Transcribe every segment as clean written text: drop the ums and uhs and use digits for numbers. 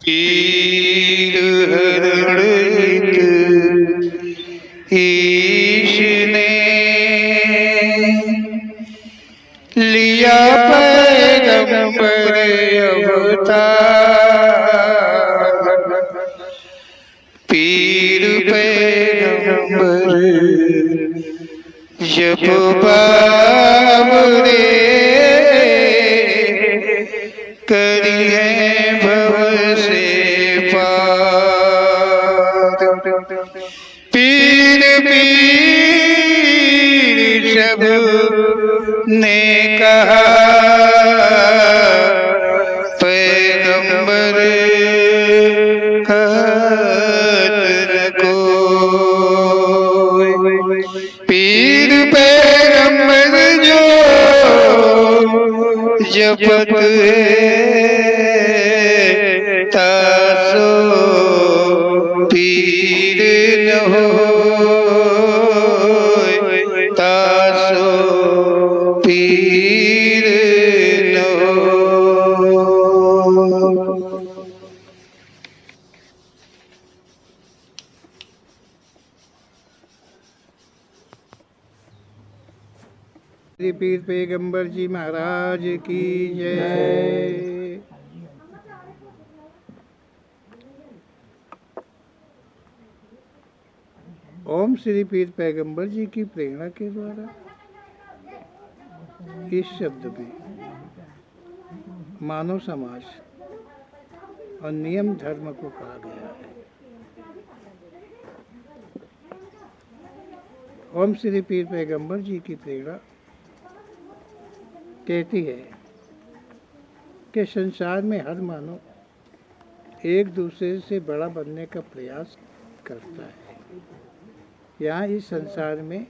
पीर हरणित ईश ने लिया पैगंबर अवतार। पीर पैगंबर जब बाबरे करी है भव से पार। पीर पीर सब ने कहा पैगंबर कहत न कोई। पीर पैगंबर जो जपत है तासो पीर न होय, तासो पीर न होय। श्री पीर पैगंबर जी महाराज की जय। ओम श्री पीर पैगंबर जी की प्रेरणा के द्वारा इस शब्द में मानव समाज और नियम धर्म को कहा गया है। ओम श्री पीर पैगंबर जी की प्रेरणा कहती है कि संसार में हर मानव एक दूसरे से बड़ा बनने का प्रयास करता है। यहाँ इस संसार में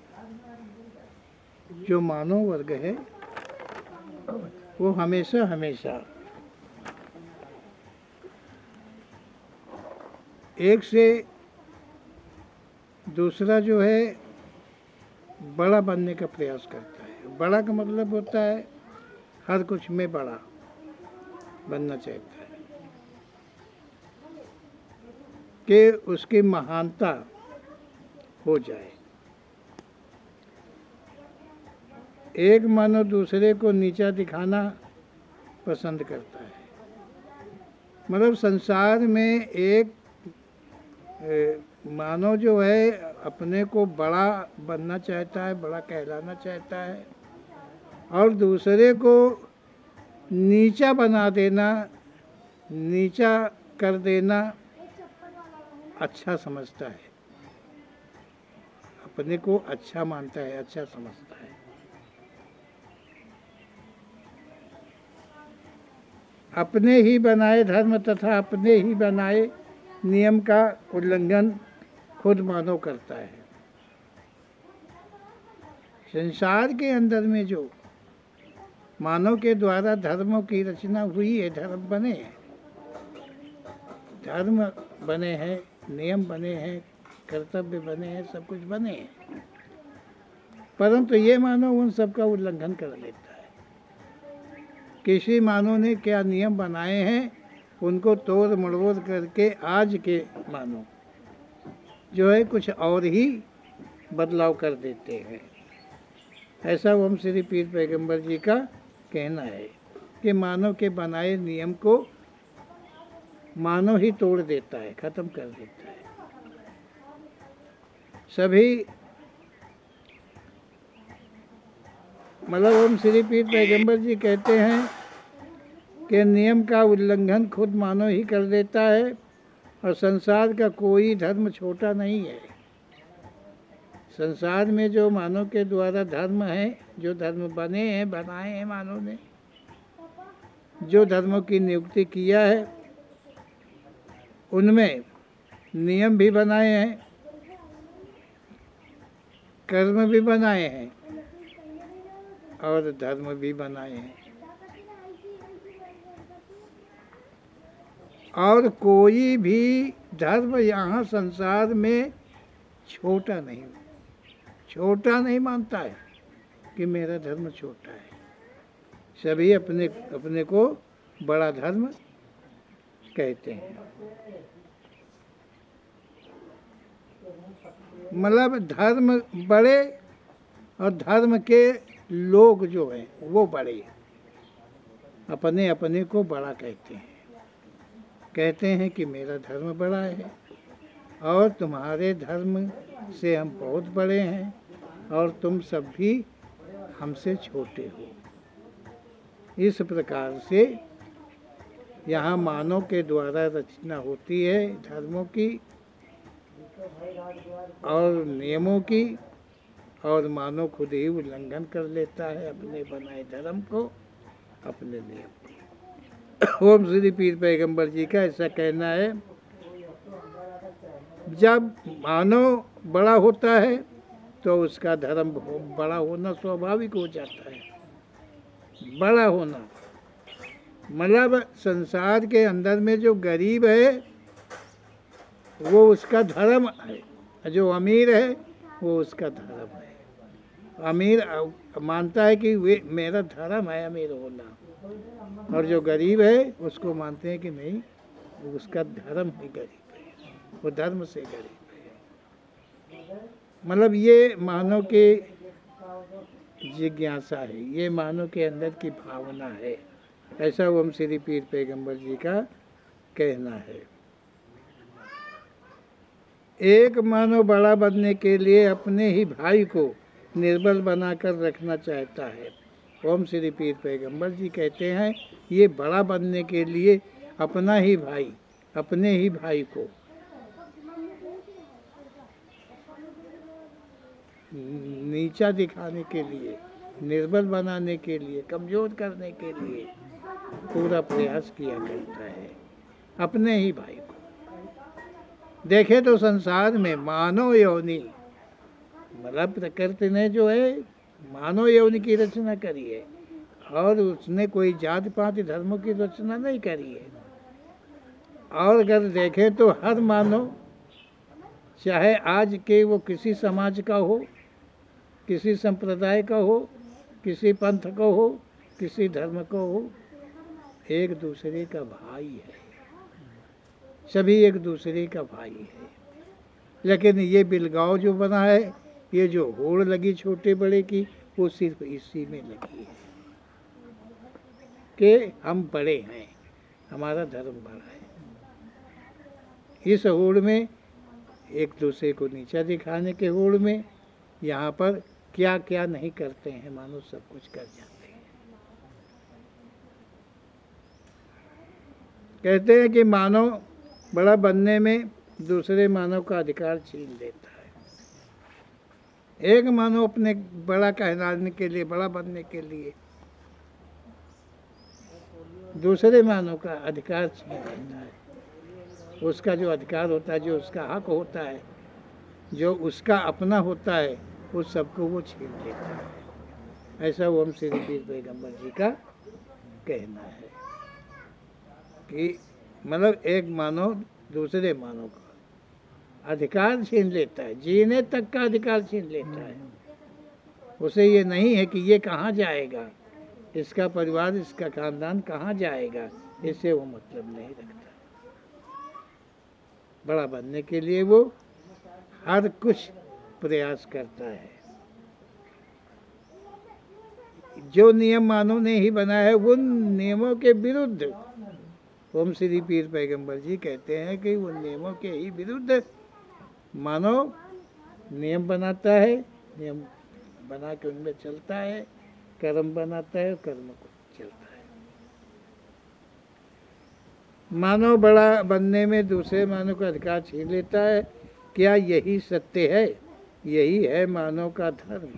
जो मानव वर्ग है वो हमेशा हमेशा एक से दूसरा जो है बड़ा बनने का प्रयास करता है। बड़ा का मतलब होता है हर कुछ में बड़ा बनना चाहता है कि उसकी महानता हो जाए। एक मानव दूसरे को नीचा दिखाना पसंद करता है। मतलब संसार में एक मानव जो है अपने को बड़ा बनना चाहता है, बड़ा कहलाना चाहता है और दूसरे को नीचा बना देना, नीचा कर देना अच्छा समझता है। अपने को अच्छा मानता है, अच्छा समझता है। अपने ही बनाए धर्म तथा अपने ही बनाए नियम का उल्लंघन खुद मानव करता है। संसार के अंदर में जो मानव के द्वारा धर्मों की रचना हुई है, धर्म बने हैं, धर्म बने हैं, नियम बने हैं, कर्तव्य बने हैं, सब कुछ बने हैं, परंतु ये मानव उन सब का उल्लंघन कर लेता है। किसी मानव ने क्या नियम बनाए हैं उनको तोड़ मड़ोड़ करके आज के मानव जो है कुछ और ही बदलाव कर देते हैं। ऐसा ओम श्री पीर पैगंबर जी का कहना है कि मानव के बनाए नियम को मानव ही तोड़ देता है, खत्म कर देता है। सभी मतलब ओम श्री पीर पैगंबर जी कहते हैं कि नियम का उल्लंघन खुद मानव ही कर देता है और संसार का कोई धर्म छोटा नहीं है। संसार में जो मानव के द्वारा धर्म है, जो धर्म बने हैं, बनाए हैं मानव ने, जो धर्मों की नियुक्ति किया है, उनमें नियम भी बनाए हैं, कर्म भी बनाए हैं और धर्म भी बनाए हैं। और कोई भी धर्म यहाँ संसार में छोटा नहीं मानता है कि मेरा धर्म छोटा है। सभी अपने अपने को बड़ा धर्म कहते हैं। मतलब धर्म बड़े और धर्म के लोग जो हैं वो बड़े, अपने अपने को बड़ा कहते हैं। कहते हैं कि मेरा धर्म बड़ा है और तुम्हारे धर्म से हम बहुत बड़े हैं और तुम सब भी हमसे छोटे हो। इस प्रकार से यहाँ मानव के द्वारा रचना होती है धर्मों की और नियमों की, और मानव खुद ही उल्लंघन कर लेता है अपने बनाए धर्म को, अपने नियम को। ओम श्री पीर पैगंबर जी का ऐसा कहना है, जब मानव बड़ा होता है तो उसका धर्म बड़ा होना स्वाभाविक हो जाता है। बड़ा होना मतलब संसार के अंदर में जो गरीब है वो उसका धर्म है, जो अमीर है वो उसका धर्म है। अमीर मानता है कि वे मेरा धर्म है अमीर होना, और जो गरीब है उसको मानते हैं कि नहीं, उसका धर्म ही गरीब है, वो धर्म से गरीब है। मतलब ये मानव के जिज्ञासा है, ये मानव के अंदर की भावना है। ऐसा ओम श्री पीर पैगंबर जी का कहना है। एक मानव बड़ा बनने के लिए अपने ही भाई को निर्बल बनाकर रखना चाहता है। ओम श्री पीर पैगंबर जी कहते हैं ये बड़ा बनने के लिए अपना ही भाई, अपने ही भाई को नीचा दिखाने के लिए, निर्बल बनाने के लिए, कमजोर करने के लिए पूरा प्रयास किया करता है, अपने ही भाई को। देखें तो संसार में मानव योनि, मतलब प्रकृति ने जो है मानव योनि की रचना करी है, और उसने कोई जाति पाति धर्मों की रचना नहीं करी है। और अगर देखें तो हर मानव, चाहे आज के वो किसी समाज का हो, किसी संप्रदाय का हो, किसी पंथ का हो, किसी धर्म का हो, एक दूसरे का भाई है, सभी एक दूसरे का भाई है। लेकिन ये बिलगाव जो बना है, ये जो होड़ लगी छोटे बड़े की, वो सिर्फ इसी में लगी है कि हम बड़े हैं, हमारा धर्म बड़ा है। इस होड़ में, एक दूसरे को नीचा दिखाने के होड़ में, यहाँ पर क्या क्या नहीं करते हैं, मानो सब कुछ कर जाते हैं। कहते हैं कि मानव बड़ा बनने में दूसरे मानव का अधिकार छीन लेता है। एक मानव अपने बड़ा कहलाने के लिए, बड़ा बनने के लिए दूसरे मानव का अधिकार छीन लेता है। उसका जो अधिकार होता है, जो उसका हक होता है, जो उसका अपना होता है, उस सबको वो छीन लेता है। ऐसा ओम श्री पीर पैगंबर जी का कहना है कि मतलब एक मानव दूसरे मानव का अधिकार छीन लेता है, जीने तक का अधिकार छीन लेता है। उसे ये नहीं है कि ये कहाँ जाएगा, इसका परिवार, इसका खानदान कहाँ जाएगा, इससे वो मतलब नहीं रखता। बड़ा बनने के लिए वो हर कुछ प्रयास करता है। जो नियम मानव ने ही बनाया है, उन नियमों के विरुद्ध ओम श्री पीर पैगंबर जी कहते हैं कि उन नियमों के ही विरुद्ध मानव नियम बनाता है, नियम बना के उनमें चलता है, कर्म बनाता है, कर्म को चलता है। मानव बड़ा बनने में दूसरे मानव का अधिकार छीन लेता है। क्या यही सत्य है? यही है मानव का धर्म।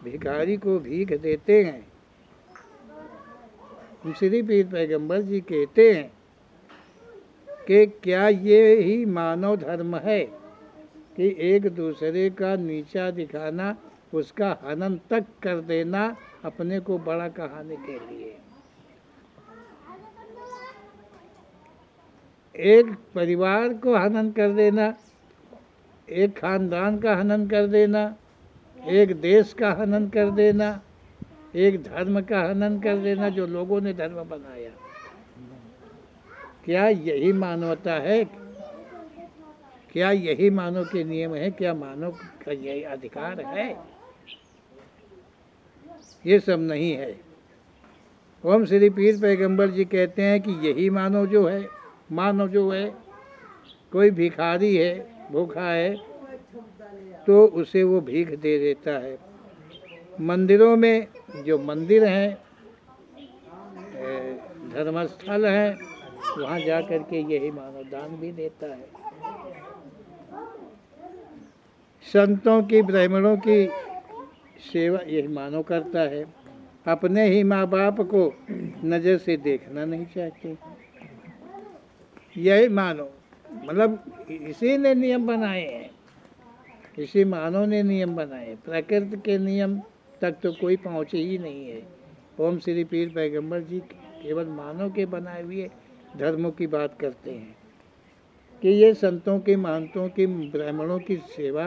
भिखारी को भीख देते हैं। श्री पीर पैगंबर जी कहते हैं कि क्या ये ही मानव धर्म है कि एक दूसरे का नीचा दिखाना, उसका हनन तक कर देना अपने को बड़ा कहने के लिए। एक परिवार को हनन कर देना, एक खानदान का हनन कर देना, एक देश का हनन कर देना, एक धर्म का हनन कर देना जो लोगों ने धर्म बनाया। क्या यही मानवता है? क्या यही मानव के नियम है? क्या मानव का यही अधिकार है? ये सब नहीं है। ओम श्री पीर पैगंबर जी कहते हैं कि यही मानव जो है, कोई भिखारी है, भूखा है, तो उसे वो भीख दे देता है। मंदिरों में जो मंदिर हैं, धर्मस्थल हैं, वहाँ जा कर के यही मानव दान भी देता है। संतों की, ब्राह्मणों की सेवा यही मानव करता है। अपने ही माँ बाप को नज़र से देखना नहीं चाहते। यही मानव, मतलब इसी ने नियम बनाए हैं, इसी मानव ने नियम बनाए। प्रकृति के नियम तक तो कोई पहुँचे ही नहीं है। ओम श्री पीर पैगंबर जी केवल मानव के बनाए हुए धर्मों की बात करते हैं कि ये संतों की, महंतों की, ब्राह्मणों की सेवा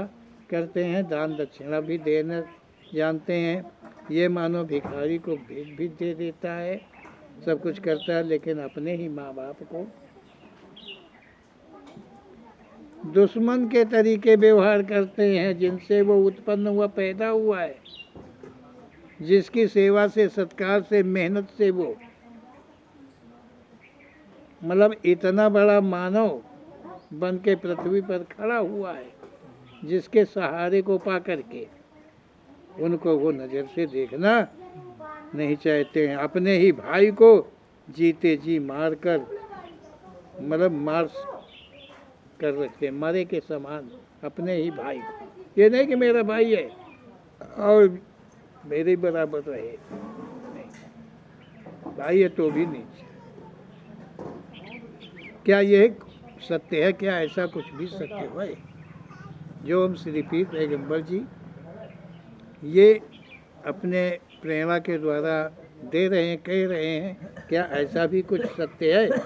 करते हैं, दान दक्षिणा भी देना जानते हैं। ये मानव भिखारी को भीख भी दे देता है, सब कुछ करता है, लेकिन अपने ही माँ बाप को दुश्मन के तरीके व्यवहार करते हैं, जिनसे वो उत्पन्न हुआ, पैदा हुआ है, जिसकी सेवा से, सत्कार से, मेहनत से वो, मतलब इतना बड़ा मानव बन के पृथ्वी पर खड़ा हुआ है, जिसके सहारे को पा करके उनको वो नज़र से देखना नहीं चाहते हैं। अपने ही भाई को जीते जी मार कर, मतलब मार कर रखते हैं, मरे के समान अपने ही भाई को। ये नहीं कि मेरा भाई है और मेरे बराबर रहे, नहीं, भाई है तो भी नीचे। क्या ये सत्य है? क्या ऐसा कुछ भी सत्य है? जो हम श्री पीर पैगंबर जी ये अपने प्रेरणा के द्वारा दे रहे हैं, कह रहे हैं, क्या ऐसा भी कुछ सत्य है?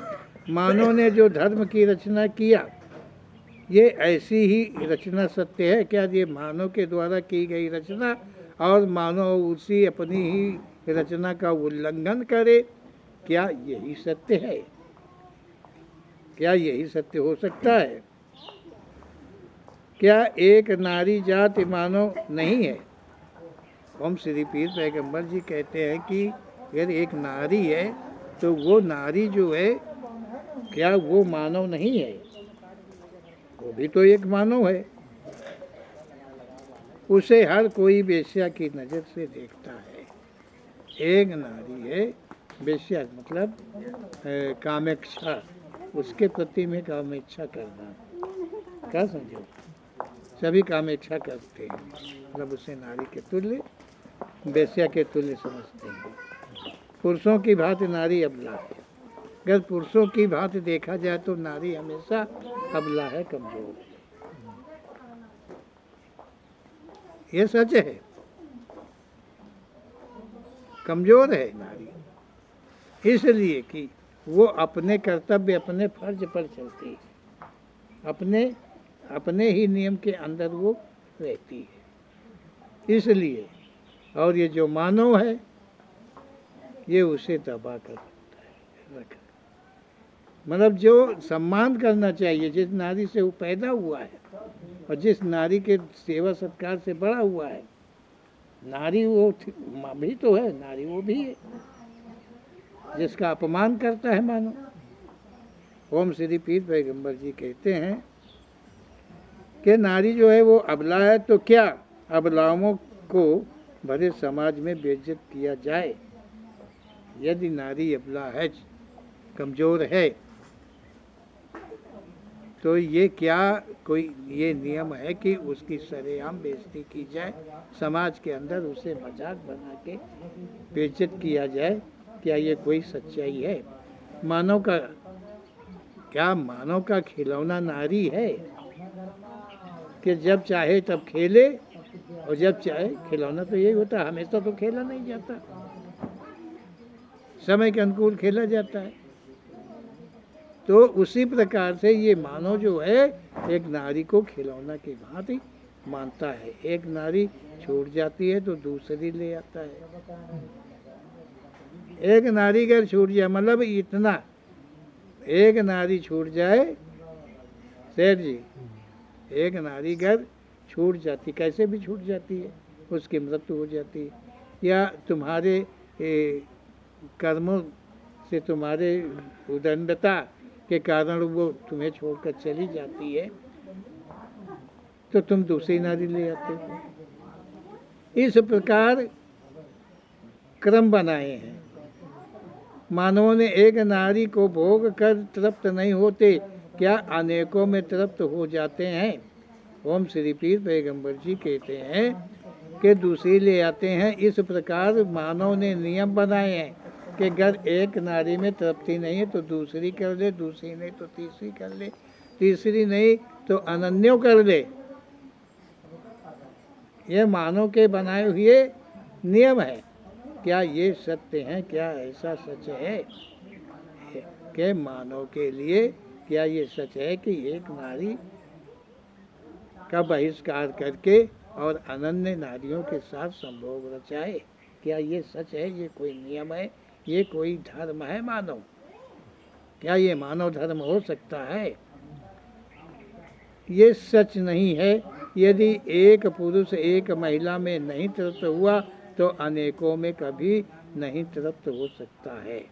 मानव ने जो धर्म की रचना किया, ये ऐसी ही रचना सत्य है क्या? ये मानव के द्वारा की गई रचना और मानव उसी अपनी ही रचना का उल्लंघन करे, क्या यही सत्य है? क्या यही सत्य हो सकता है? क्या एक नारी जाति मानव नहीं है? हम श्री पीर पैगंबर जी कहते हैं कि अगर एक नारी है तो वो नारी जो है, क्या वो मानव नहीं है? वो भी तो एक मानव है। उसे हर कोई वेश्या की नज़र से देखता है। एक नारी है, वेश्या मतलब कामेच्छा, उसके प्रति में कामेच्छा करना, क्या समझो? सभी कामेच्छा करते हैं, मतलब उसे नारी के तुल्य, वेश्या के तुल्य समझते हैं। पुरुषों की भांति नारी अबला है। अगर पुरुषों की भांति देखा जाए तो नारी हमेशा अबला है, कमजोर है। ये सच है, कमजोर है नारी, इसलिए कि वो अपने कर्तव्य, अपने फर्ज पर चलती है, अपने ही नियम के अंदर वो रहती है, इसलिए। और ये जो मानव है, ये उसे दबा कर रखता है, मतलब जो सम्मान करना चाहिए, जिस नारी से वो पैदा हुआ है और जिस नारी के सेवा सत्कार से बड़ा हुआ है, नारी वो माँ भी तो है, नारी वो भी है, जिसका अपमान करता है मानो। ओम श्री पीर पैगंबर जी कहते हैं कि नारी जो है वो अबला है, तो क्या अबलाओं को भरे समाज में बेइज्जत किया जाए? यदि नारी अबला है, कमज़ोर है, तो ये क्या कोई ये नियम है कि उसकी सरेआम बेइज्जती की जाए, समाज के अंदर उसे मजाक बना के बेइज्जत किया जाए? क्या ये कोई सच्चाई है? मानव का खिलौना नारी है कि जब चाहे तब खेले और जब चाहे? खिलौना तो यही होता है, हमेशा तो खेला नहीं जाता, समय के अनुकूल खेला जाता है। तो उसी प्रकार से ये मानव जो है, एक नारी को खिलौना की भांति मानता है। एक नारी छूट जाती है तो दूसरी ले आता है। एक नारी अगर छूट जाए, मतलब इतना एक नारी छूट जाए सेठ जी, एक नारी घर छूट जाती, कैसे भी छूट जाती है, उसकी मृत्यु हो जाती है, या तुम्हारे कर्मों से, तुम्हारे उदंडता के कारण वो तुम्हें छोड़कर चली जाती है, तो तुम दूसरी नारी ले आते हो। इस प्रकार क्रम बनाए हैं। मानवों ने एक नारी को भोग कर तृप्त नहीं होते, क्या अनेकों में तृप्त हो जाते हैं। ओम श्री पीर पैगंबर जी कहते हैं कि दूसरी ले आते हैं। इस प्रकार मानव ने नियम बनाए हैं कि अगर एक नारी में तृप्ति नहीं है तो दूसरी कर ले, दूसरी नहीं तो तीसरी कर ले, तीसरी नहीं तो अनन्यो कर ले। ये मानव के बनाए हुए नियम है। क्या ये सत्य है? क्या ऐसा सच है कि मानव के लिए क्या ये सच है कि एक नारी का बहिष्कार करके और अनन्य नारियों के साथ संभोग रचाए? क्या ये सच है? ये कोई नियम है? ये कोई धर्म है मानव? क्या ये मानव धर्म हो सकता है? ये सच नहीं है। यदि एक पुरुष एक महिला में नहीं तृप्त हुआ तो अनेकों में कभी नहीं तृप्त हो सकता है।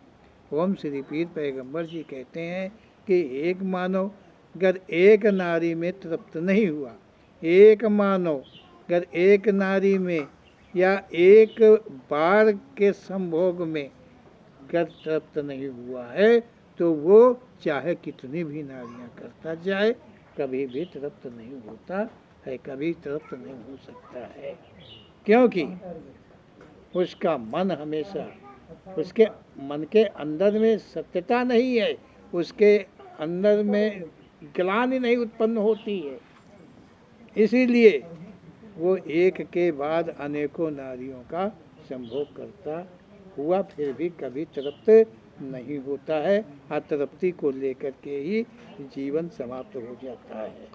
ओम श्री पीर पैगंबर जी कहते हैं कि एक मानव अगर एक नारी में तृप्त नहीं हुआ, एक मानव अगर एक नारी में या एक बार के संभोग में अगर तृप्त नहीं हुआ है तो वो चाहे कितनी भी नारियां करता जाए कभी भी तृप्त नहीं होता है, कभी तृप्त नहीं हो सकता है। क्योंकि उसका मन हमेशा, उसके मन के अंदर में सत्यता नहीं है, उसके अंदर में ग्लानि नहीं उत्पन्न होती है। इसीलिए वो एक के बाद अनेकों नारियों का संभोग करता हुआ फिर भी कभी तृप्त नहीं होता है। अतृप्ति को लेकर के ही जीवन समाप्त हो जाता है।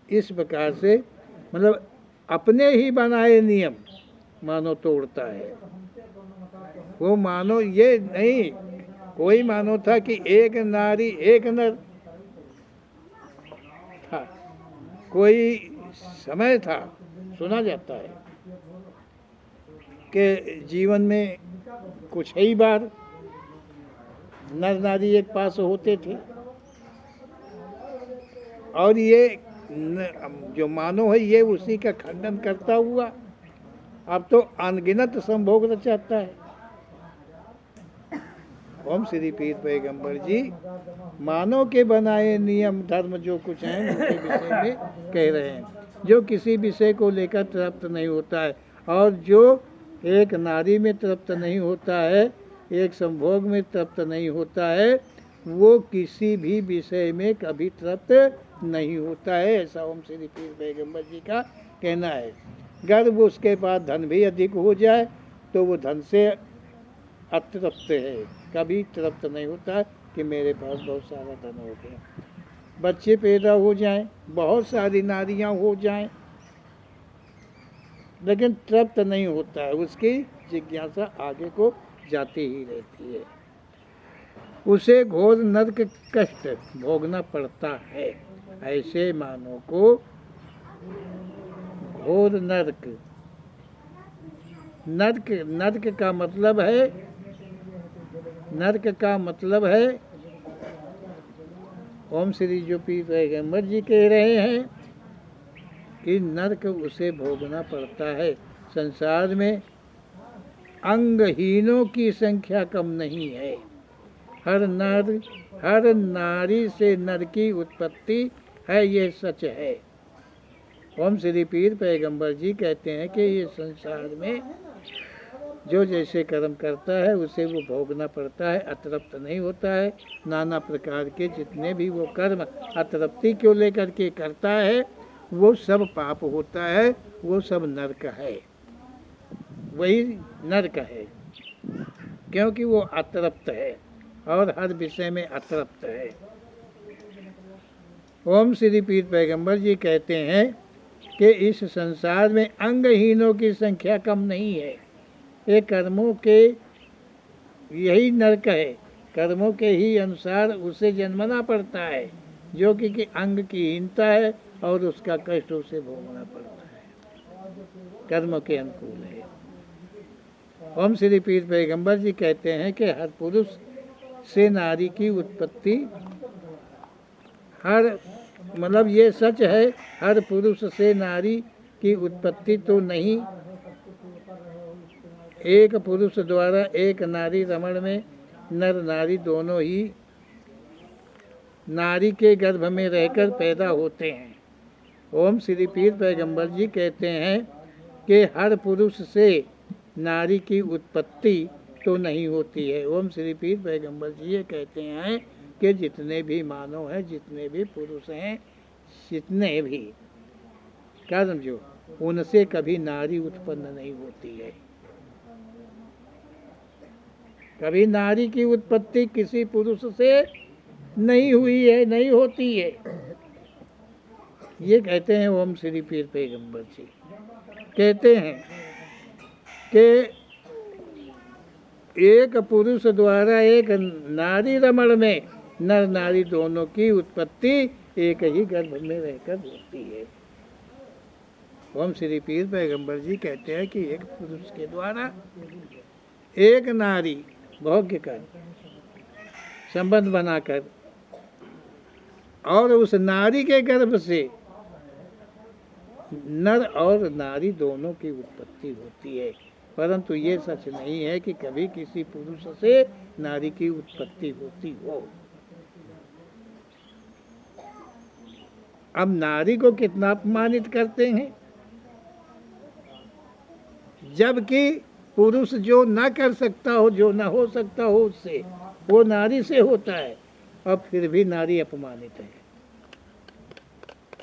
इस प्रकार से मतलब अपने ही बनाए नियम मानव तोड़ता है। वो मानो ये नहीं, कोई मानो था कि एक नारी एक नर था, कोई समय था, सुना जाता है कि जीवन में कुछ ही बार नर नारी एक पास होते थे, और ये जो मानव है ये उसी का खंडन करता हुआ अब तो अनगिनत संभोग रचाता है। ओम श्री पीर पैगंबर जी मानव के बनाए नियम धर्म जो कुछ हैं उनके विषय में कह रहे हैं। जो किसी विषय को लेकर तृप्त नहीं होता है और जो एक नारी में तृप्त नहीं होता है, एक संभोग में तृप्त नहीं होता है, वो किसी भी विषय में कभी तृप्त नहीं होता है। ऐसा ओम श्री पीर पैगंबर जी का कहना है। अगर वो उसके पास धन भी अधिक हो जाए तो वो धन से अतृप्त है, कभी तृप्त नहीं होता कि मेरे पास बहुत सारा धन हो गया। बच्चे पैदा हो जाएं, बहुत सारी नारियां हो जाएं, लेकिन तृप्त नहीं होता है, उसकी जिज्ञासा आगे को जाती ही रहती है। उसे घोर नरक कष्ट भोगना पड़ता है। ऐसे मानव को घोर नरक, नरक नरक का मतलब है, नरक का मतलब है ओम श्री जो पीर पैगंबर जी कह रहे हैं कि नरक उसे भोगना पड़ता है। संसार में अंगहीनों की संख्या कम नहीं है। हर नर हर नारी से नर की उत्पत्ति है, ये सच है। ओम श्री पीर पैगंबर जी कहते हैं कि ये संसार में जो जैसे कर्म करता है उसे वो भोगना पड़ता है, अतृप्त नहीं होता है। नाना प्रकार के जितने भी वो कर्म अतृप्ति को लेकर के करता है वो सब पाप होता है, वो सब नरक है, वही नरक है, क्योंकि वो अतृप्त है और हर विषय में अतृप्त है। ओम श्री पीर पैगंबर जी कहते हैं कि इस संसार में अंगहीनों की संख्या कम नहीं है। ये कर्मों के यही नरक है कर्मों के ही अनुसार उसे जन्मना पड़ता है, जो कि अंग की हीनता है और उसका कष्ट उसे भोगना पड़ता है, कर्म के अनुकूल है। ओम श्री पीर पैगंबर जी कहते हैं कि हर पुरुष से नारी की उत्पत्ति, हर मतलब ये सच है, हर पुरुष से नारी की उत्पत्ति तो नहीं, एक पुरुष द्वारा एक नारी रमण में नर नारी दोनों ही नारी के गर्भ में रहकर पैदा होते हैं। ओम श्री पीर पैगंबर जी कहते हैं कि हर पुरुष से नारी की उत्पत्ति तो नहीं होती है। ओम श्री पीर पैगंबर जी ये कहते हैं कि जितने भी मानव हैं, जितने भी पुरुष हैं, जितने भी कर्म जो, उनसे कभी नारी उत्पन्न नहीं होती है। कभी नारी की उत्पत्ति किसी पुरुष से नहीं हुई है, नहीं होती है। ये कहते हैं ओम श्री पीर पैगंबर जी। कहते हैं कि एक पुरुष द्वारा एक नारी रमण में नर नारी दोनों की उत्पत्ति एक ही गर्भ में रहकर होती है। ओम श्री पीर पैगंबर जी कहते हैं कि एक पुरुष के द्वारा एक नारी भोग्य कर संबंध बनाकर और उस नारी के गर्भ से नर और नारी दोनों की उत्पत्ति होती है। परंतु ये सच नहीं है कि कभी किसी पुरुष से नारी की उत्पत्ति होती हो। अब नारी को कितना अपमानित करते हैं, जबकि पुरुष जो ना कर सकता हो, जो ना हो सकता हो उससे, वो नारी से होता है, और फिर भी नारी अपमानित है,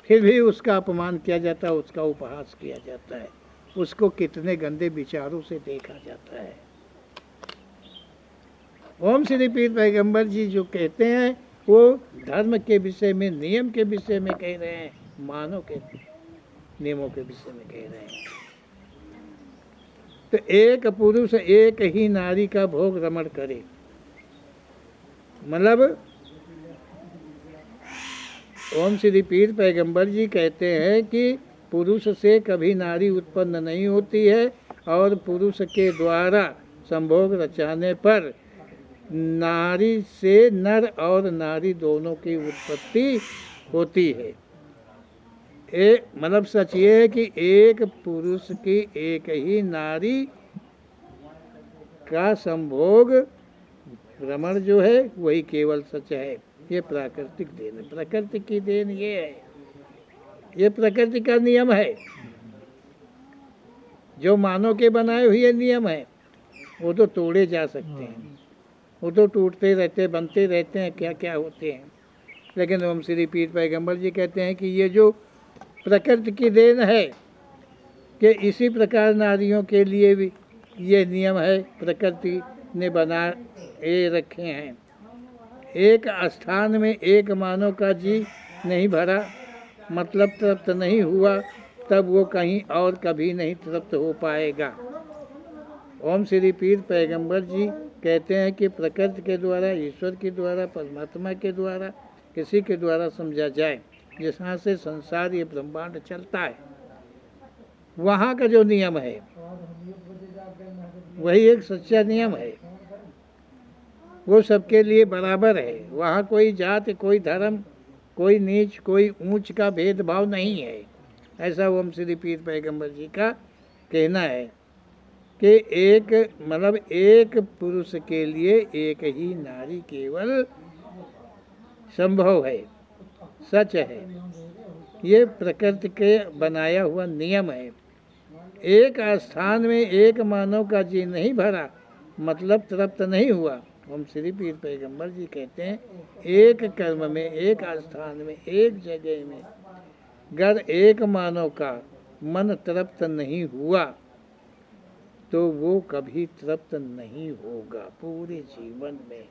फिर भी उसका अपमान किया जाता है, उसका उपहास किया जाता है, उसको कितने गंदे विचारों से देखा जाता है। ओम श्री पीर पैगंबर जी जो कहते हैं वो धर्म के विषय में, नियम के विषय में कह रहे हैं, मानव के नियमों के विषय में कह रहे हैं। तो एक पुरुष एक ही नारी का भोग रमण करे, मतलब ओम श्री पीर पैगंबर जी कहते हैं कि पुरुष से कभी नारी उत्पन्न नहीं होती है, और पुरुष के द्वारा संभोग रचाने पर नारी से नर और नारी दोनों की उत्पत्ति होती है। मतलब सच ये है कि एक पुरुष की एक ही नारी का संभोग रमण जो है वही केवल सच है। ये प्राकृतिक देन है, प्रकृति की देन ये है, ये प्रकृति का नियम है। जो मानव के बनाए हुए नियम है वो तो तोड़े जा सकते हैं, वो तो टूटते रहते, बनते रहते हैं, क्या क्या होते हैं। लेकिन ओम श्री पीर पैगंबर जी कहते हैं कि ये जो प्रकृति की देन है कि इसी प्रकार नारियों के लिए भी ये नियम है, प्रकृति ने बनाए रखे हैं। एक स्थान में एक मानव का जी नहीं भरा, मतलब तृप्त नहीं हुआ, तब वो कहीं और कभी नहीं तृप्त हो पाएगा। ओम श्री पीर पैगंबर जी कहते हैं कि प्रकृति के द्वारा, ईश्वर के द्वारा, परमात्मा के द्वारा, किसी के द्वारा समझा जाए, जहाँ से संसार ये ब्रह्मांड चलता है, वहाँ का जो नियम है वही एक सच्चा नियम है। वो सबके लिए बराबर है, वहाँ कोई जाति, कोई धर्म, कोई नीच, कोई ऊंच का भेदभाव नहीं है। ऐसा ओम श्री पीर पैगंबर जी का कहना है कि एक मतलब एक पुरुष के लिए एक ही नारी केवल संभव है, सच है। ये प्रकृति के बनाया हुआ नियम है। एक स्थान में एक मानव का जी नहीं भरा, मतलब तृप्त नहीं हुआ। हम श्री पीर पैगंबर जी कहते हैं एक कर्म में, एक स्थान में, एक जगह में अगर एक मानव का मन तृप्त नहीं हुआ तो वो कभी तृप्त नहीं होगा पूरे जीवन में।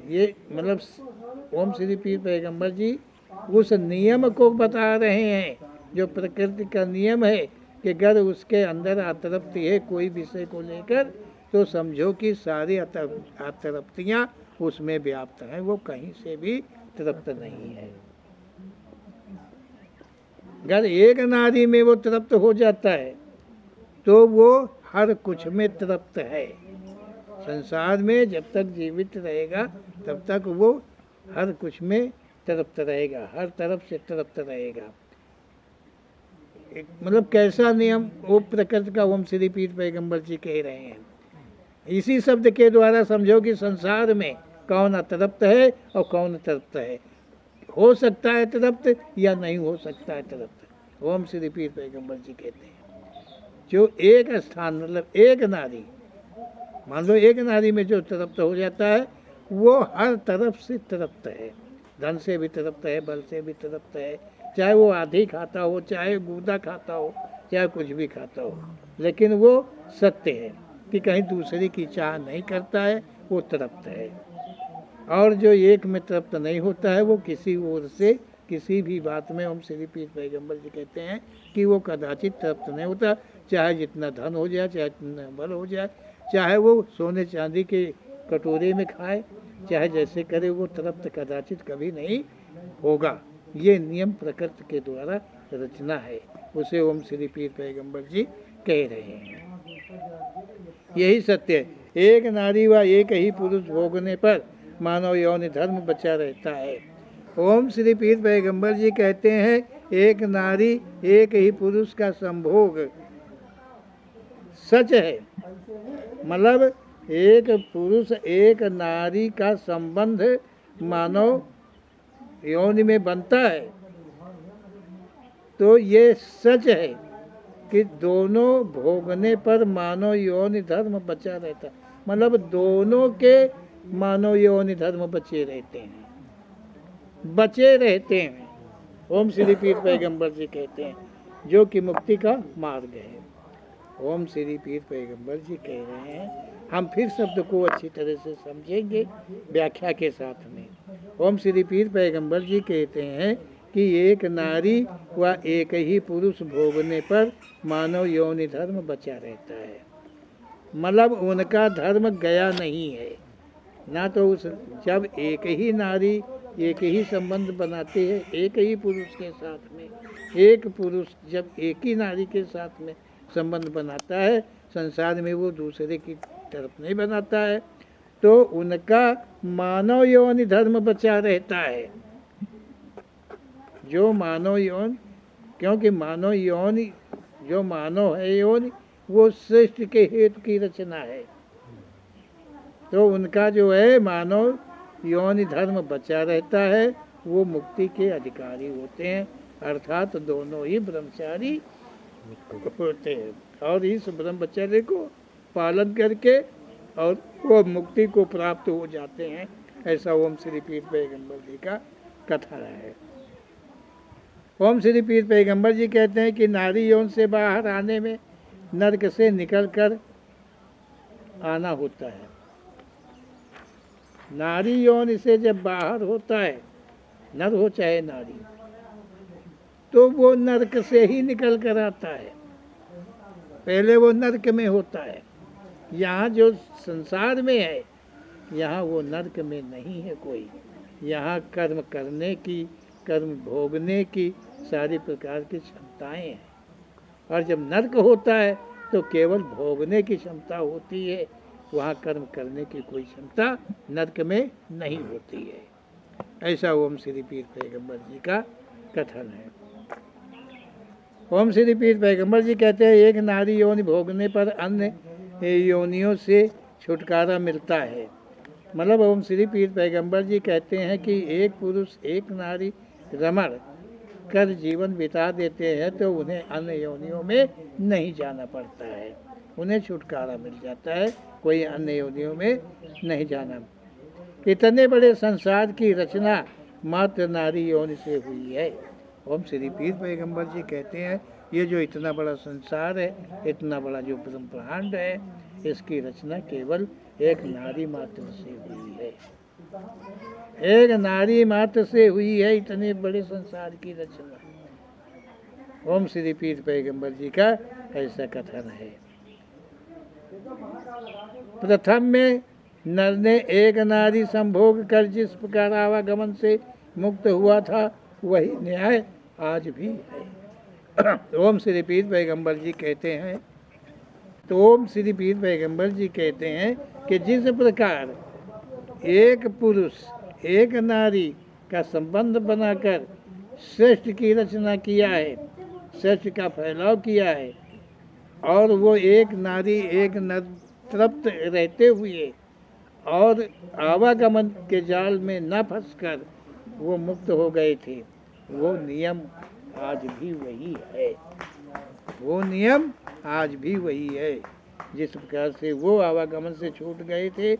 ये मतलब ओम श्री पीर पैगंबर जी उस नियम को बता रहे हैं जो प्रकृति का नियम है कि अगर उसके अंदर अतृप्ति है कोई विषय को लेकर, तो समझो कि सारी अतृप्तियाँ उसमें व्याप्त है, वो कहीं से भी तृप्त नहीं है। अगर एक नारी में वो तृप्त हो जाता है तो वो हर कुछ में तृप्त है। संसार में जब तक जीवित रहेगा तब तक वो हर कुछ में तृप्त रहेगा, हर तरफ से तृप्त रहेगा। एक मतलब कैसा नियम वो प्रकृति का ओम श्री पीर पैगंबर जी कह रहे हैं। इसी शब्द के द्वारा समझो कि संसार में कौन अतृप्त है और कौन तृप्त है, हो सकता है तृप्त या नहीं हो सकता है तृप्त। ओम श्री पीर पैगंबर जी कहते हैं जो एक स्थान मतलब एक नारी, मान लो एक नारी में जो तृप्त हो जाता है वो हर तरफ से तृप्त है, धन से भी तृप्त है, बल से भी तृप्त है, चाहे वो आधी खाता हो, चाहे गूदा खाता हो, चाहे कुछ भी खाता हो, लेकिन वो सत्य है कि कहीं दूसरे की चाह नहीं करता है, वो तृप्त है। और जो एक में तृप्त नहीं होता है वो किसी ओर से किसी भी बात में, ओम श्री पीर पैगंबर जी कहते हैं कि वो कदाचित तृप्त नहीं होता, चाहे जितना धन हो जाए, चाहे जितना बल हो जाए, चाहे वो सोने चांदी के कटोरे में खाए, चाहे जैसे करे, वो तृप्त कदाचित कभी नहीं होगा। ये नियम प्रकृति के द्वारा रचना है, उसे ओम श्री पीर पैगंबर जी कह रहे हैं। यही सत्य है। एक नारी व एक ही पुरुष भोगने पर मानव यौन धर्म बचा रहता है। ओम श्री पीर पैगंबर जी कहते हैं एक नारी एक ही पुरुष का संभोग सच है, मतलब एक पुरुष एक नारी का संबंध मानव यौन में बनता है तो ये सच है कि दोनों भोगने पर मानव यौन धर्म बचा रहता है, मतलब दोनों के मानव यौन धर्म बचे रहते हैं, बचे रहते हैं। ओम श्री पीर पैगंबर जी कहते हैं जो कि मुक्ति का मार्ग है। ओम श्री पीर पैगंबर जी कह रहे हैं, हम फिर शब्द को अच्छी तरह से समझेंगे व्याख्या के साथ में। ओम श्री पीर पैगंबर जी कहते हैं कि एक नारी व एक ही पुरुष भोगने पर मानव यौन धर्म बचा रहता है, मतलब उनका धर्म गया नहीं है ना। तो उस जब एक ही नारी एक ही संबंध बनाते हैं एक ही पुरुष के साथ में, एक पुरुष जब एक ही नारी के साथ में संबंध बनाता है, संसार में वो दूसरे की तरफ नहीं बनाता है, तो उनका मानव यौन धर्म बचा रहता है। जो मानव यौन, क्योंकि मानव यौन जो मानव है यौन वो सृष्टि के हेतु की रचना है, तो उनका जो है मानव यौन धर्म बचा रहता है, वो मुक्ति के अधिकारी होते हैं, अर्थात दोनों ही ब्रह्मचारी होते हैं और इस ब्रह्मचर्य को पालन करके और वो मुक्ति को प्राप्त हो जाते हैं। ऐसा ओम श्री पीर पैगंबर जी का कथन है। ओम श्री पीर पैगंबर जी कहते हैं कि नारी यौन से बाहर आने में नरक से निकलकर आना होता है। नारी यौन से जब बाहर होता है, नर हो चाहे नारी, तो वो नरक से ही निकल कर आता है। पहले वो नरक में होता है, यहाँ जो संसार में है यहाँ वो नरक में नहीं है कोई। यहाँ कर्म करने की, कर्म भोगने की सारी प्रकार की क्षमताएं हैं, और जब नरक होता है तो केवल भोगने की क्षमता होती है, वहाँ कर्म करने की कोई क्षमता नरक में नहीं होती है। ऐसा ओम श्री पीर पैगंबर जी का कथन है। ओम श्री पीर पैगंबर जी कहते हैं एक नारी यौन भोगने पर अन्य योनियों से छुटकारा मिलता है, मतलब ओम श्री पीर पैगंबर जी कहते हैं कि एक पुरुष एक नारी रमण कर जीवन बिता देते हैं तो उन्हें अन्य योनियों में नहीं जाना पड़ता है, उन्हें छुटकारा मिल जाता है, कोई अन्य योनियों में नहीं जाना। इतने बड़े संसार की रचना मात्र नारी यौन से हुई है। ओम श्री पीर पैगंबर जी कहते हैं ये जो इतना बड़ा संसार है, इतना बड़ा जो ब्रह्मांड है, इसकी रचना केवल एक नारी मात्र से हुई है। एक नारी मात्र से हुई है इतने बड़े संसार की रचना। ओम श्री पीर पैगंबर जी का ऐसा कथन है। प्रथम में नर ने एक नारी संभोग कर जिस प्रकार आवागमन से मुक्त हुआ था, वही न्याय आज भी है। ओम श्री पीर पैगंबर जी कहते हैं, तो ओम श्री पीर पैगंबर जी कहते हैं कि जिस प्रकार एक पुरुष एक नारी का संबंध बनाकर श्रेष्ठ की रचना किया है, श्रेष्ठ का फैलाव किया है, और वो एक नारी एक नर तृप्त रहते हुए और आवागमन के जाल में न फंसकर वो मुक्त हो गए थे, वो नियम आज भी वही है। वो नियम आज भी वही है। जिस प्रकार से वो आवागमन से छूट गए थे,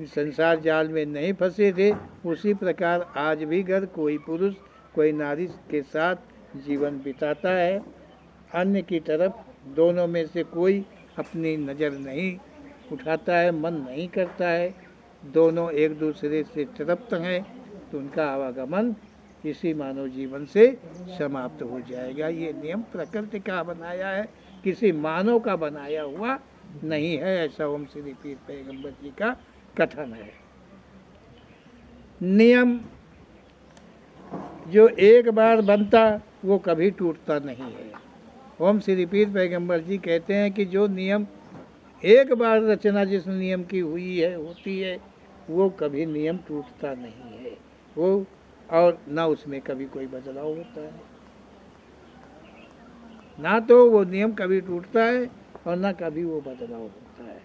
संसार जाल में नहीं फंसे थे, उसी प्रकार आज भी अगर कोई पुरुष कोई नारी के साथ जीवन बिताता है, अन्य की तरफ दोनों में से कोई अपनी नज़र नहीं उठाता है, मन नहीं करता है, दोनों एक दूसरे से तृप्त हैं, तो उनका आवागमन इसी मानव जीवन से समाप्त हो जाएगा। ये नियम प्रकृति का बनाया है, किसी मानव का बनाया हुआ नहीं है, ऐसा ओम श्री पीर पैगंबर जी का कथन है। नियम जो एक बार बनता वो कभी टूटता नहीं है। ओम श्री पीर पैगंबर जी कहते हैं कि जो नियम एक बार रचना जिस नियम की हुई है होती है, वो कभी नियम टूटता नहीं है, वो और ना उसमें कभी कोई बदलाव होता है, ना तो वो नियम कभी टूटता है और ना कभी वो बदलाव होता है।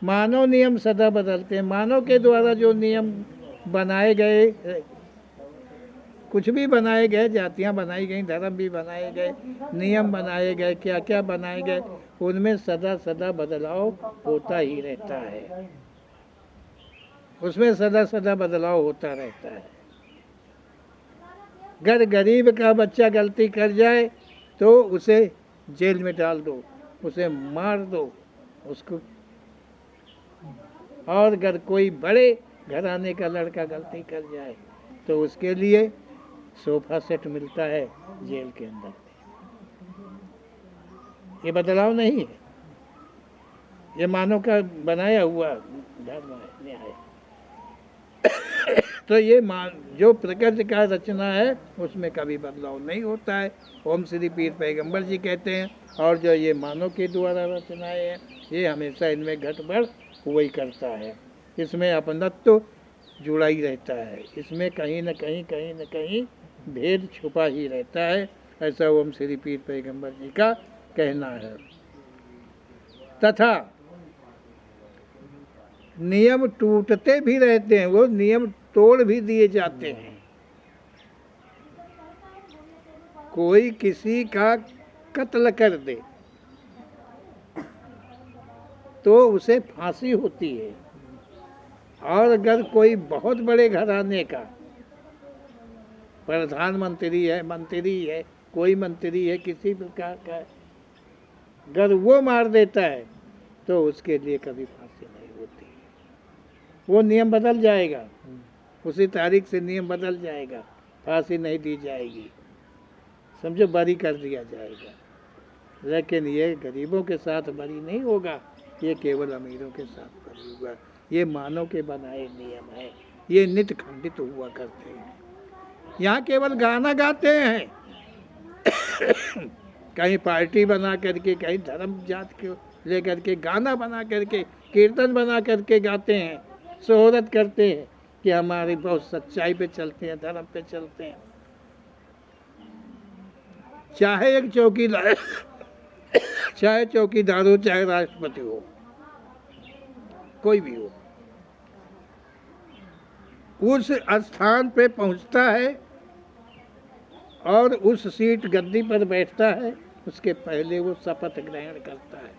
मानव नियम सदा बदलते हैं। मानव के द्वारा जो नियम बनाए गए, कुछ भी बनाए गए, जातियाँ बनाई गई, धर्म भी बनाए गए, नियम बनाए गए, क्या क्या बनाए गए, उनमें सदा सदा बदलाव होता ही रहता है, उसमें सदा सदा बदलाव होता रहता है। अगर गरीब का बच्चा गलती कर जाए तो उसे जेल में डाल दो, उसे मार दो उसको, और अगर कोई बड़े घराने का लड़का गलती कर जाए तो उसके लिए सोफा सेट मिलता है जेल के अंदर। ये बदलाव नहीं है, ये मानव का बनाया हुआ धर्म है, न्याय। तो ये जो प्रकृति का रचना है उसमें कभी बदलाव नहीं होता है, ओम श्री पीर पैगंबर जी कहते हैं। और जो ये मानव के द्वारा रचनाएं हैं, ये हमेशा इनमें घट बढ़ वही करता है, इसमें अपनत्व जुड़ा ही रहता है, इसमें कहीं न कहीं भेद छुपा ही रहता है, ऐसा ओम श्री पीर पैगंबर जी का कहना है। तथा नियम टूटते भी रहते हैं, वो नियम तोड़ भी दिए जाते हैं। कोई किसी का कत्ल कर दे तो उसे फांसी होती है, और अगर कोई बहुत बड़े घराने का प्रधानमंत्री है, मंत्री है, कोई मंत्री है किसी प्रकार का, अगर वो मार देता है तो उसके लिए कभी फांसी नहीं होती, वो नियम बदल जाएगा, उसी तारीख से नियम बदल जाएगा, फांसी नहीं दी जाएगी, समझो बरी कर दिया जाएगा। लेकिन ये गरीबों के साथ बरी नहीं होगा, ये केवल अमीरों के साथ बरी होगा। ये मानव के बनाए नियम है, ये नित्य खंडित हुआ करते हैं। यहाँ केवल गाना गाते हैं कहीं पार्टी बना करके, कहीं धर्म जात के लेकर के गाना बना करके, कीर्तन बना करके गाते हैं, शोहरत करते हैं कि हमारी बहुत सच्चाई पे चलते हैं, धर्म पे चलते हैं। चाहे एक चौकीदार चाहे चौकीदार हो, चाहे राष्ट्रपति हो, कोई भी हो, उस स्थान पे पहुंचता है और उस सीट गद्दी पर बैठता है, उसके पहले वो शपथ ग्रहण करता है।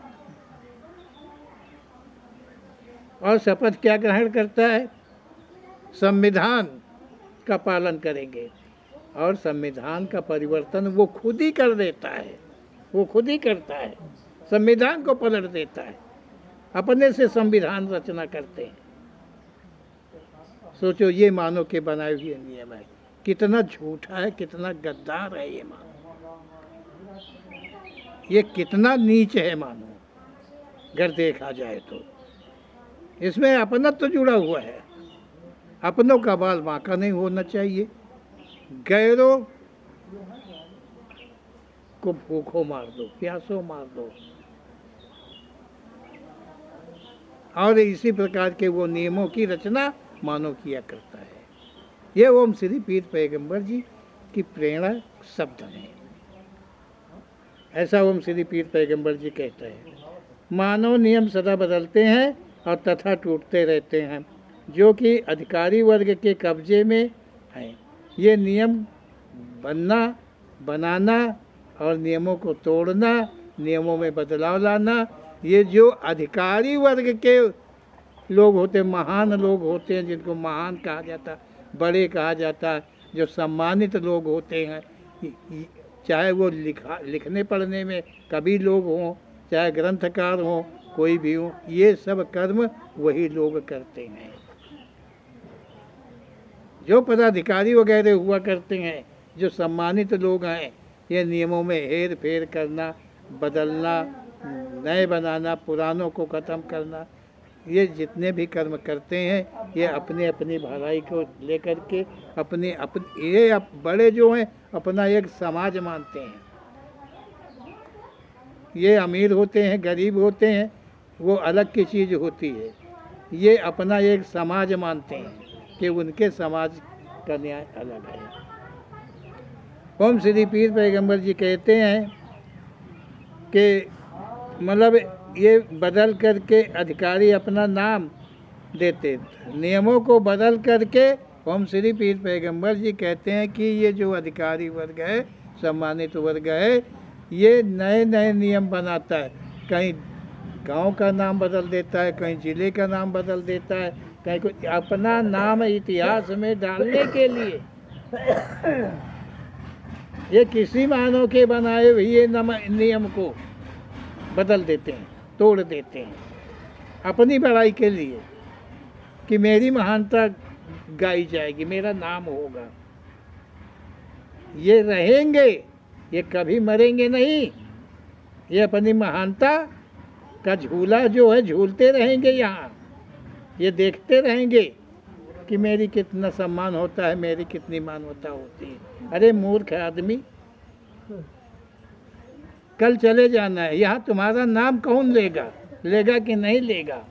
और शपथ क्या ग्रहण करता है? संविधान का पालन करेंगे, और संविधान का परिवर्तन वो खुद ही कर देता है, वो खुद ही करता है, संविधान को पलट देता है, अपने से संविधान रचना करते हैं। सोचो, ये मानव के बनाए हुए नियम है, कितना झूठा है, कितना गद्दार है ये मानव, ये कितना नीच है मानव, अगर देखा जाए तो। इसमें अपनत्व तो जुड़ा हुआ है। अपनों का बाल बांका नहीं होना चाहिए। गैरों को भूखों मार दो, प्यासों मार दो। और इसी प्रकार के वो नियमों की रचना मानव किया करता है। ये ओम श्री पीर पैगंबर जी की प्रेरणा शब्द हैं। ऐसा ओम श्री पीर पैगंबर जी कहते हैं। मानव नियम सदा बदलते हैं और तथा टूटते रहते हैं, जो कि अधिकारी वर्ग के कब्जे में हैं। ये नियम बनना, बनाना और नियमों को तोड़ना, नियमों में बदलाव लाना, ये जो अधिकारी वर्ग के लोग होते हैं, महान लोग होते हैं, जिनको महान कहा जाता, बड़े कहा जाता, जो सम्मानित लोग होते हैं, चाहे वो लिखने पढ़ने में कवि लोग हों, चाहे ग्रंथकार हों, कोई भी हो, ये सब कर्म वही लोग करते हैं। जो पदाधिकारी वगैरह हुआ करते हैं, जो सम्मानित लोग हैं, ये नियमों में हेर फेर करना, बदलना, नए बनाना, पुरानों को ख़त्म करना, ये जितने भी कर्म करते हैं, ये अपने अपनी भलाई को लेकर के ये बड़े जो हैं अपना एक समाज मानते हैं। ये अमीर होते हैं, गरीब होते हैं, वो अलग की चीज़ होती है। ये अपना एक समाज मानते हैं कि उनके समाज का न्याय अलग है। ओम श्री पीर पैगंबर जी कहते हैं कि मतलब ये बदल करके अधिकारी अपना नाम देते, नियमों को बदल करके ओम श्री पीर पैगंबर जी कहते हैं कि ये जो अधिकारी वर्ग है, सम्मानित वर्ग है, ये नए नए नियम बनाता है। कहीं गांव का नाम बदल देता है, कहीं ज़िले का नाम बदल देता है, कहीं कुछ अपना नाम इतिहास में डालने के लिए ये किसी मानव के बनाए हुए नियम को बदल देते हैं, तोड़ देते हैं अपनी बड़ाई के लिए, कि मेरी महानता गाई जाएगी, मेरा नाम होगा। ये रहेंगे, ये कभी मरेंगे नहीं। ये अपनी महानता का झूला जो है झूलते रहेंगे यहाँ। ये देखते रहेंगे कि मेरी कितना सम्मान होता है, मेरी कितनी मानवता होती है। अरे मूर्ख आदमी, कल चले जाना है, यहाँ तुम्हारा नाम कौन लेगा, लेगा कि नहीं लेगा।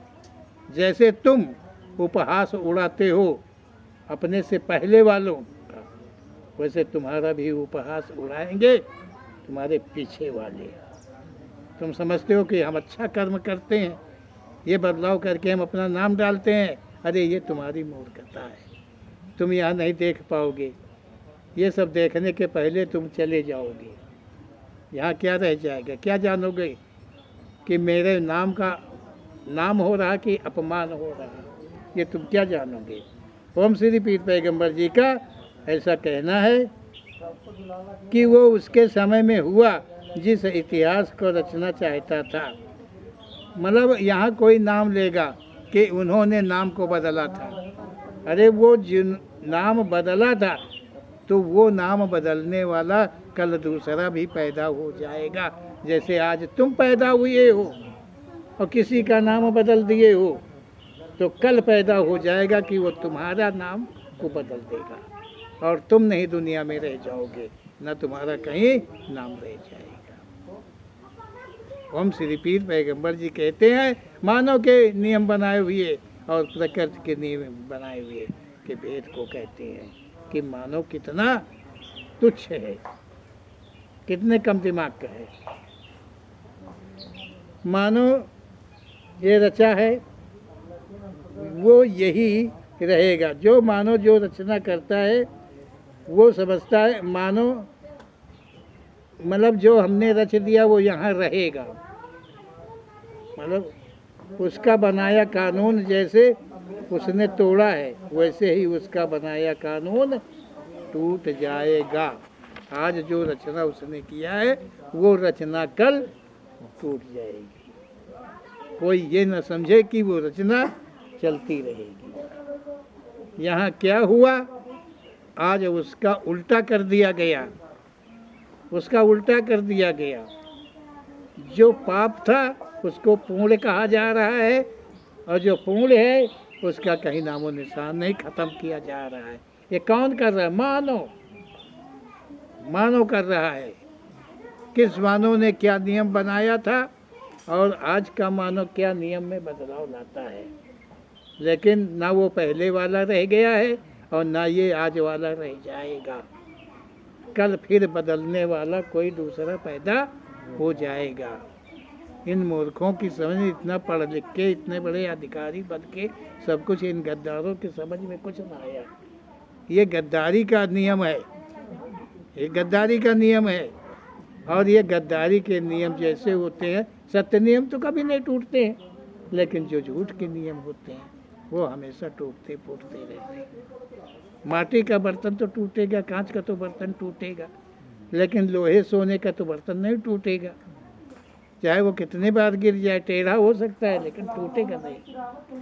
जैसे तुम उपहास उड़ाते हो अपने से पहले वालों का, वैसे तुम्हारा भी उपहास उड़ाएंगे तुम्हारे पीछे वाले। तुम समझते हो कि हम अच्छा कर्म करते हैं, ये बदलाव करके हम अपना नाम डालते हैं। अरे ये तुम्हारी मूर्खता है, तुम यहाँ नहीं देख पाओगे। ये सब देखने के पहले तुम चले जाओगे। यहाँ क्या रह जाएगा, क्या जानोगे कि मेरे नाम का नाम हो रहा कि अपमान हो रहा, ये तुम क्या जानोगे। ओम श्री पीर पैगंबर जी का ऐसा कहना है कि वो उसके समय में हुआ जिस इतिहास को रचना चाहता था। मतलब यहाँ कोई नाम लेगा कि उन्होंने नाम को बदला था। अरे वो जिन नाम बदला था, तो वो नाम बदलने वाला कल दूसरा भी पैदा हो जाएगा। जैसे आज तुम पैदा हुए हो और किसी का नाम बदल दिए हो, तो कल पैदा हो जाएगा कि वो तुम्हारा नाम को बदल देगा और तुम नहीं दुनिया में रह जाओगे, न तुम्हारा कहीं नाम रह जाएगा। ओम श्री पीर पैगंबर जी कहते हैं मानव के नियम बनाए हुए और प्रकृति के नियम बनाए हुए के भेद को कहते हैं कि मानव कितना तुच्छ है, कितने कम दिमाग का है। मानव ये रचा है, वो यही रहेगा। जो मानव जो रचना करता है वो समझता है मानव मतलब जो हमने रच दिया वो यहाँ रहेगा। मतलब उसका बनाया कानून जैसे उसने तोड़ा है, वैसे ही उसका बनाया कानून टूट जाएगा। आज जो रचना उसने किया है वो रचना कल टूट जाएगी। कोई ये न समझे कि वो रचना चलती रहेगी। यहाँ क्या हुआ, आज उसका उल्टा कर दिया गया, उसका उल्टा कर दिया गया। जो पाप था उसको पुण्य कहा जा रहा है और जो पूर्ण है उसका कहीं नामो निशान नहीं, खत्म किया जा रहा है। ये कौन कर रहा है? मानव कर रहा है। किस मानव ने क्या नियम बनाया था और आज का मानव क्या नियम में बदलाव लाता है। लेकिन ना वो पहले वाला रह गया है और ना ये आज वाला रह जाएगा। कल फिर बदलने वाला कोई दूसरा पैदा हो जाएगा। इन मूर्खों की समझ, इतना पढ़ लिख के इतने बड़े अधिकारी बन के सब कुछ, इन गद्दारों की समझ में कुछ ना आया। ये गद्दारी का नियम है, ये गद्दारी का नियम है। और ये गद्दारी के नियम जैसे होते हैं, सत्य नियम तो कभी नहीं टूटते हैं, लेकिन जो झूठ के नियम होते हैं वो हमेशा टूटते फूटते रहते हैं। माटी का बर्तन तो टूटेगा, कांच का तो बर्तन टूटेगा, लेकिन लोहे सोने का तो बर्तन नहीं टूटेगा। चाहे वो कितने बार गिर जाए, टेढ़ा हो सकता है लेकिन टूटेगा नहीं।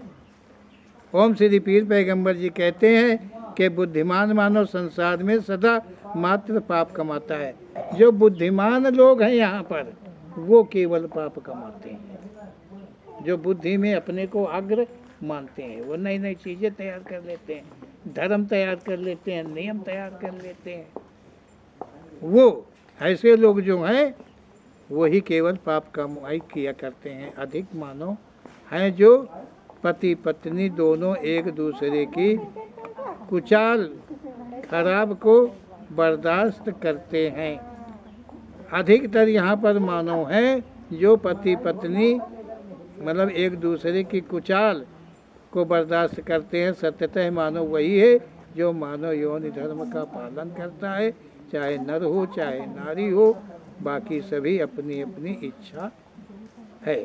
ओम श्री पीर पैगंबर जी कहते हैं कि बुद्धिमान मानव संसार में सदा मात्र पाप कमाता है। जो बुद्धिमान लोग हैं यहाँ पर वो केवल पाप कमाते हैं। जो बुद्धि में अपने को अग्र मानते हैं वो नई नई चीज़ें तैयार कर लेते हैं, धर्म तैयार कर लेते हैं, नियम तैयार कर लेते हैं। वो ऐसे लोग जो हैं वही केवल पाप कमाई किया करते हैं। अधिक मानव हैं जो पति पत्नी दोनों एक दूसरे की कुचाल खराब को बर्दाश्त करते हैं। अधिकतर यहाँ पर मानव हैं जो पति पत्नी मतलब एक दूसरे की कुचाल को बर्दाश्त करते हैं। सत्यतः मानव वही है जो मानव यौन धर्म का पालन करता है, चाहे नर हो चाहे नारी हो, बाकी सभी अपनी अपनी इच्छा है।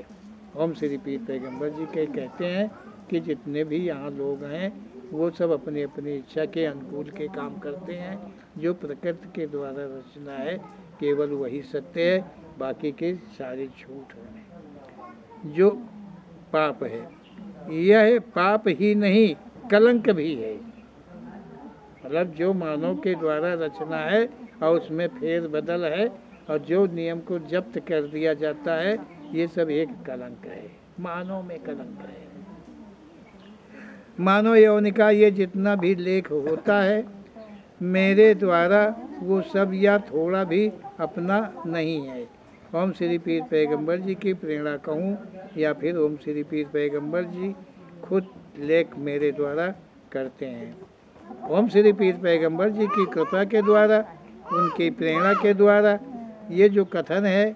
ओम श्री पीर पैगंबर जी के कहते हैं कि जितने भी यहाँ लोग हैं वो सब अपनी अपनी इच्छा के अनुकूल के काम करते हैं। जो प्रकृति के द्वारा रचना है केवल वही सत्य है, बाकी के सारे झूठ हैं। जो पाप है यह पाप ही नहीं कलंक भी है। मतलब जो मानव के द्वारा रचना है और उसमें फेर बदल है और जो नियम को जब्त कर दिया जाता है, ये सब एक कलंक है, मानव में कलंक है। मानव यौन का ये जितना भी लेख होता है मेरे द्वारा वो सब या थोड़ा भी अपना नहीं है। ओम श्री पीर पैगंबर जी की प्रेरणा कहूँ या फिर ओम श्री पीर पैगंबर जी खुद लेख मेरे द्वारा करते हैं। ओम श्री पीर पैगंबर जी की कृपा के द्वारा, उनकी प्रेरणा के द्वारा ये जो कथन है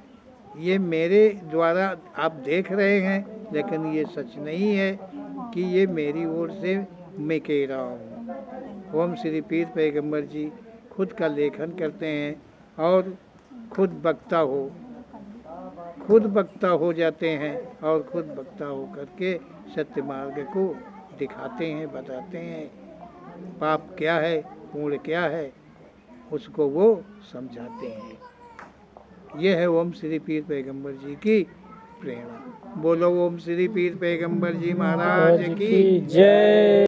ये मेरे द्वारा आप देख रहे हैं, लेकिन ये सच नहीं है कि ये मेरी ओर से मैं कह रहा हूँ। ओम श्री पीर पैगंबर जी खुद का लेखन करते हैं और खुद वक्ता हो जाते हैं और खुद वक्ता हो करके सत्य मार्ग को दिखाते हैं, बताते हैं। पाप क्या है, पुण्य क्या है, उसको वो समझाते हैं। यह है ओम श्री पीर पैगंबर जी की प्रेरणा। बोलो ओम श्री पीर पैगंबर जी महाराज की जय।